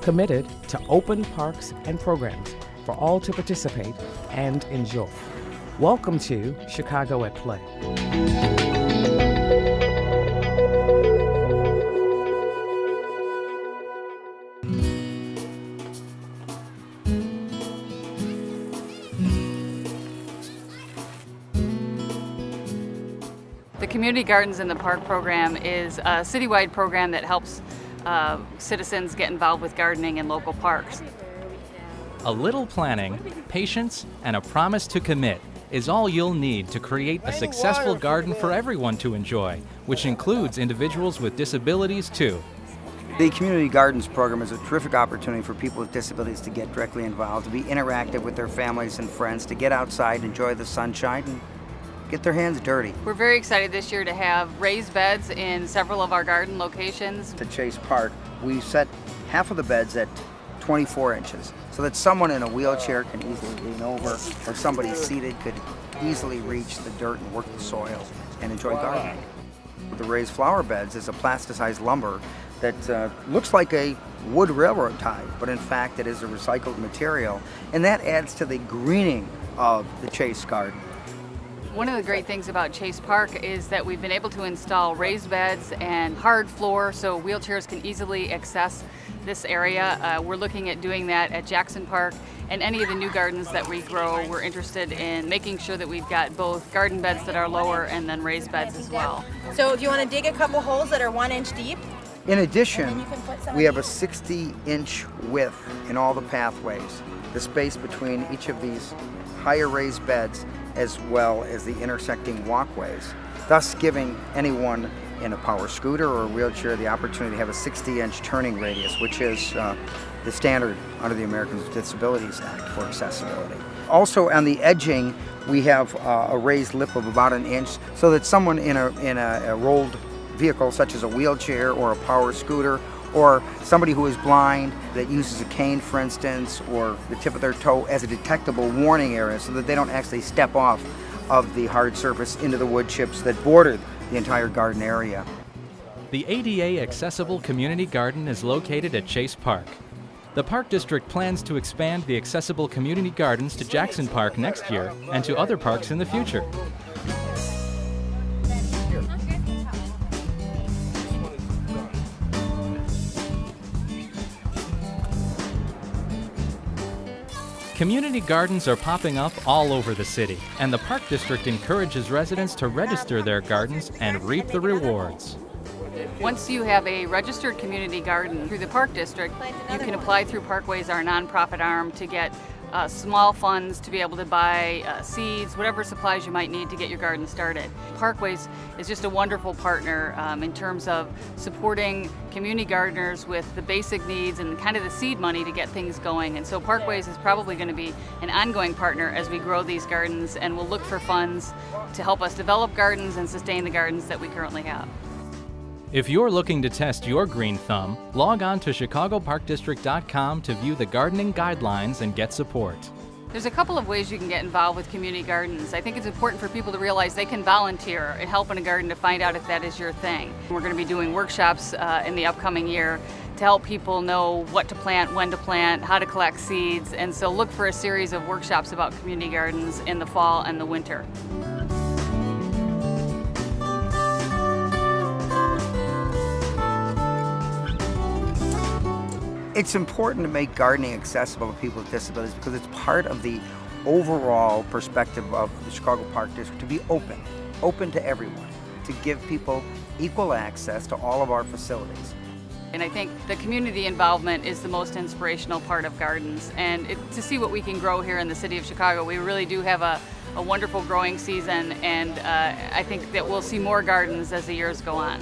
committed to open parks and programs for all to participate and enjoy. Welcome to Chicago at Play. The Community Gardens in the Park program is a citywide program that helps citizens get involved with gardening in local parks. A little planning, patience, and a promise to commit is all you'll need to create a successful garden for everyone to enjoy, which includes individuals with disabilities too. The Community Gardens program is a terrific opportunity for people with disabilities to get directly involved, to be interactive with their families and friends, to get outside, enjoy the sunshine, and get their hands dirty. We're very excited this year to have raised beds in several of our garden locations. To Chase Park, we set half of the beds at 24 inches so that someone in a wheelchair can easily lean over, or somebody seated could easily reach the dirt and work the soil and enjoy gardening. The raised flower beds is a plasticized lumber that looks like a wood railroad tie, but in fact it is a recycled material, and that adds to the greening of the Chase garden. One of the great things about Chase Park is that we've been able to install raised beds and hard floor so wheelchairs can easily access this area. We're looking at doing that at Jackson Park, and any of the new gardens that we grow, we're interested in making sure that we've got both garden beds that are lower and then raised beds as well. So do you want to dig a couple holes that are 1 inch deep? In addition, we have a 60-inch width in all the pathways, the space between each of these higher raised beds as well as the intersecting walkways, thus giving anyone in a power scooter or a wheelchair the opportunity to have a 60-inch turning radius, which is the standard under the Americans with Disabilities Act for accessibility. Also on the edging, we have a raised lip of about 1 inch so that someone in a rolled vehicle such as a wheelchair or a power scooter, or somebody who is blind that uses a cane, for instance, or the tip of their toe as a detectable warning area so that they don't actually step off of the hard surface into the wood chips that border the entire garden area. The ADA Accessible Community Garden is located at Chase Park. The Park District plans to expand the accessible community gardens to Jackson Park next year and to other parks in the future. Community gardens are popping up all over the city, and the Park District encourages residents to register their gardens and reap the rewards. Once you have a registered community garden through the Park District, you can apply through Parkways, our nonprofit arm, to get small funds to be able to buy seeds, whatever supplies you might need to get your garden started. Parkways is just a wonderful partner in terms of supporting community gardeners with the basic needs and kind of the seed money to get things going. And so Parkways is probably going to be an ongoing partner as we grow these gardens, and we'll look for funds to help us develop gardens and sustain the gardens that we currently have. If you're looking to test your green thumb, log on to chicagoparkdistrict.com to view the gardening guidelines and get support. There's a couple of ways you can get involved with community gardens. I think it's important for people to realize they can volunteer and help in a garden to find out if that is your thing. We're going to be doing workshops in the upcoming year to help people know what to plant, when to plant, how to collect seeds, and so look for a series of workshops about community gardens in the fall and the winter. It's important to make gardening accessible to people with disabilities because it's part of the overall perspective of the Chicago Park District to be open to everyone, to give people equal access to all of our facilities. And I think the community involvement is the most inspirational part of gardens, and to see what we can grow here in the city of Chicago. We really do have a wonderful growing season, and I think that we'll see more gardens as the years go on.